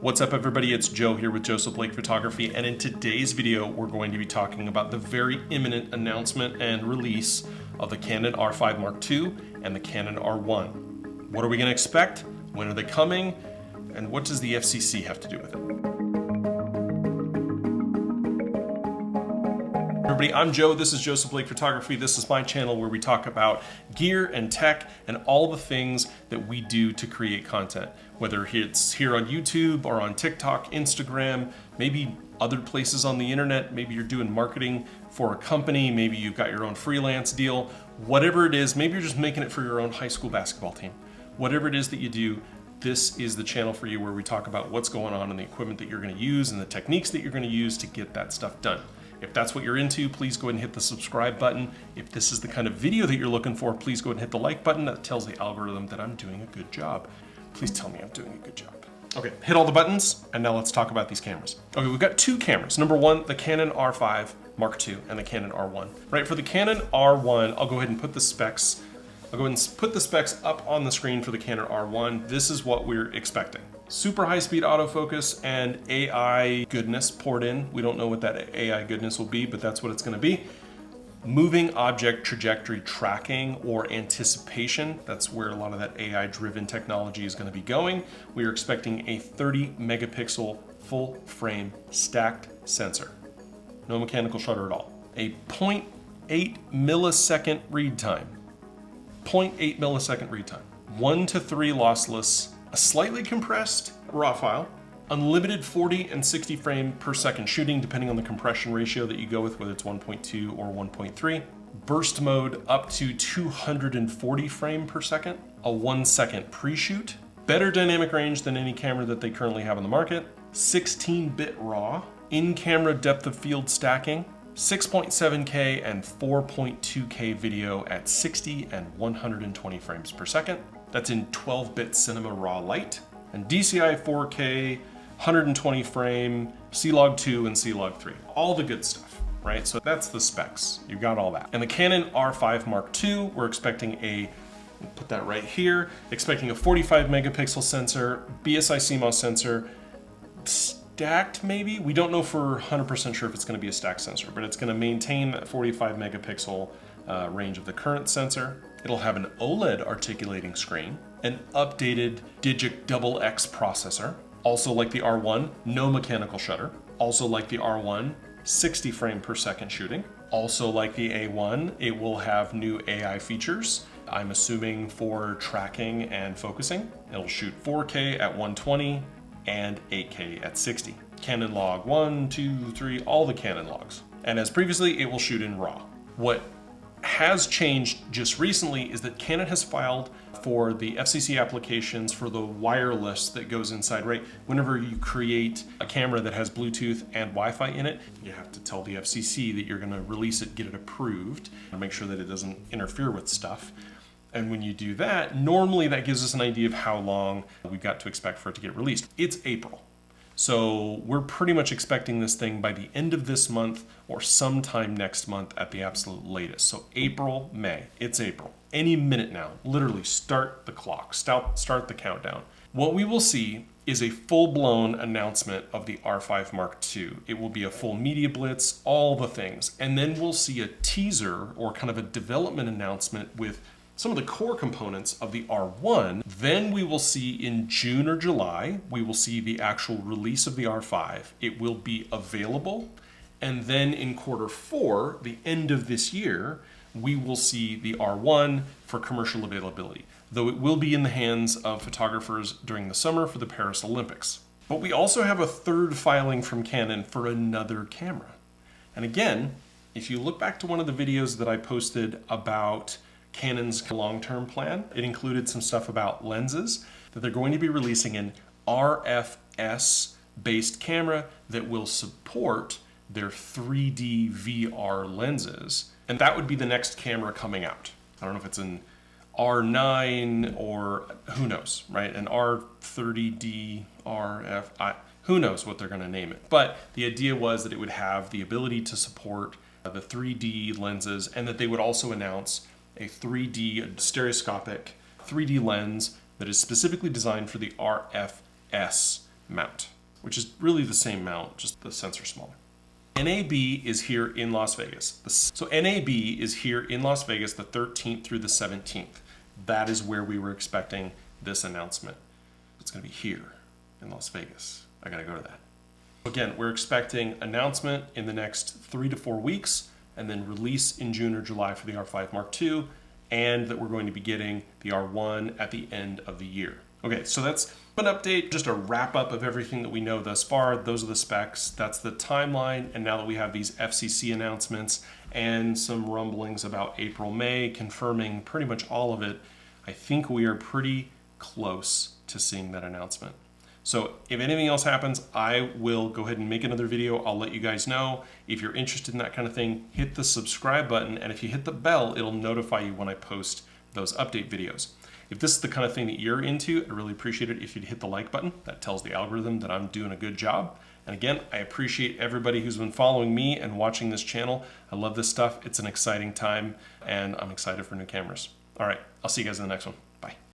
What's up everybody, it's Joe here with Joseph Blake Photography, and in today's video we're going to be talking about the very imminent announcement and release of the Canon R5 Mark II and the Canon R1. What are we going to expect? When are they coming? And what does the FCC have to do with it? Everybody, I'm Joe, this is Joseph Blake Photography. This is my channel where we talk about gear and tech and all the things that we do to create content. Whether it's here on YouTube or on TikTok, Instagram, maybe other places on the internet, maybe you're doing marketing for a company, maybe you've got your own freelance deal, whatever it is, maybe you're just making it for your own high school basketball team. Whatever it is that you do, this is the channel for you where we talk about what's going on and the equipment that you're going to use and the techniques that you're going to use to get that stuff done. If that's what you're into, please go ahead and hit the subscribe button. If this is the kind of video that you're looking for, please go ahead and hit the like button. That tells the algorithm that I'm doing a good job. Please tell me I'm doing a good job. Okay, hit all the buttons, and now let's talk about these cameras. Okay, we've got two cameras. Number one, the Canon R5 Mark II and the Canon R1. Right, for the Canon R1, I'll go ahead and put the specs up on the screen for the Canon R1. This is what we're expecting. Super high-speed autofocus and AI goodness poured in. We don't know what that AI goodness will be, but that's what it's going to be. Moving object trajectory tracking or anticipation. That's where a lot of that AI-driven technology is going to be going. We are expecting a 30 megapixel full frame stacked sensor. No mechanical shutter at all. A 0.8 millisecond read time. 0.8 millisecond read time. 1 to 3 lossless. A slightly compressed RAW file, unlimited 40 and 60 frame per second shooting depending on the compression ratio that you go with, whether it's 1.2 or 1.3. Burst mode up to 240 frame per second, a 1 second pre-shoot, better dynamic range than any camera that they currently have on the market, 16-bit RAW, in-camera depth of field stacking, 6.7K and 4.2K video at 60 and 120 frames per second. That's in 12-bit cinema raw light, and DCI 4K, 120 frame, C-Log 2 and C-Log 3. All the good stuff, right? So that's the specs. You've got all that. And the Canon R5 Mark II, we're expecting put that right here, expecting a 45 megapixel sensor, BSI CMOS sensor, stacked maybe? We don't know for 100% sure if it's going to be a stacked sensor, but it's going to maintain that 45 megapixel range of the current sensor. It'll have an OLED articulating screen, an updated Digic XX processor, also like the R1, no mechanical shutter, also like the R1, 60 frame per second shooting, also like the A1, it will have new AI features, I'm assuming for tracking and focusing. It'll shoot 4K at 120 and 8K at 60. Canon log 1, 2, 3, all the Canon logs. And as previously, it will shoot in RAW. What has changed just recently is that Canon has filed for the FCC applications for the wireless that goes inside, right? Whenever you create a camera that has Bluetooth and Wi-Fi in it, you have to tell the FCC that you're gonna release it, get it approved, and make sure that it doesn't interfere with stuff. And when you do that, normally that gives us an idea of how long we've got to expect for it to get released. It's April. So we're pretty much expecting this thing by the end of this month or sometime next month at the absolute latest. So April, May, it's April. Any minute now, literally start the clock, start the countdown. What we will see is a full-blown announcement of the R5 Mark II. It will be a full media blitz, all the things. And then we'll see a teaser or kind of a development announcement with some of the core components of the R1. Then we will see in June or July, we will see the actual release of the R5. It will be available. And then in Q4, the end of this year, we will see the R1 for commercial availability, though it will be in the hands of photographers during the summer for the Paris Olympics. But we also have a third filing from Canon for another camera. And again, if you look back to one of the videos that I posted about Canon's long-term plan, it included some stuff about lenses, that they're going to be releasing an RFS-based camera that will support their 3D VR lenses. And that would be the next camera coming out. I don't know if it's an R9 or who knows, right? An R30D, who knows what they're going to name it. But the idea was that it would have the ability to support the 3D lenses, and that they would also announce a 3D stereoscopic 3D lens that is specifically designed for the RFS mount. which is really the same mount, just the sensor smaller. NAB is here in Las Vegas. So NAB is here in Las Vegas the 13th through the 17th. That is where we were expecting this announcement. It's going to be here in Las Vegas. I got to go to that. Again, we're expecting announcement in the next 3 to 4 weeks, and then release in June or July for the R5 Mark II, and that we're going to be getting the R1 at the end of the year. Okay, so that's an update, just a wrap up of everything that we know thus far. Those are the specs, that's the timeline, and now that we have these FCC announcements and some rumblings about April, May, confirming pretty much all of it, I think we are pretty close to seeing that announcement. So if anything else happens, I will go ahead and make another video. I'll let you guys know. If you're interested in that kind of thing, hit the subscribe button, and if you hit the bell, it'll notify you when I post those update videos. If this is the kind of thing that you're into, I'd really appreciate it if you'd hit the like button. That tells the algorithm that I'm doing a good job. And again, I appreciate everybody who's been following me and watching this channel. I love this stuff. It's an exciting time, and I'm excited for new cameras. All right, I'll see you guys in the next one. Bye.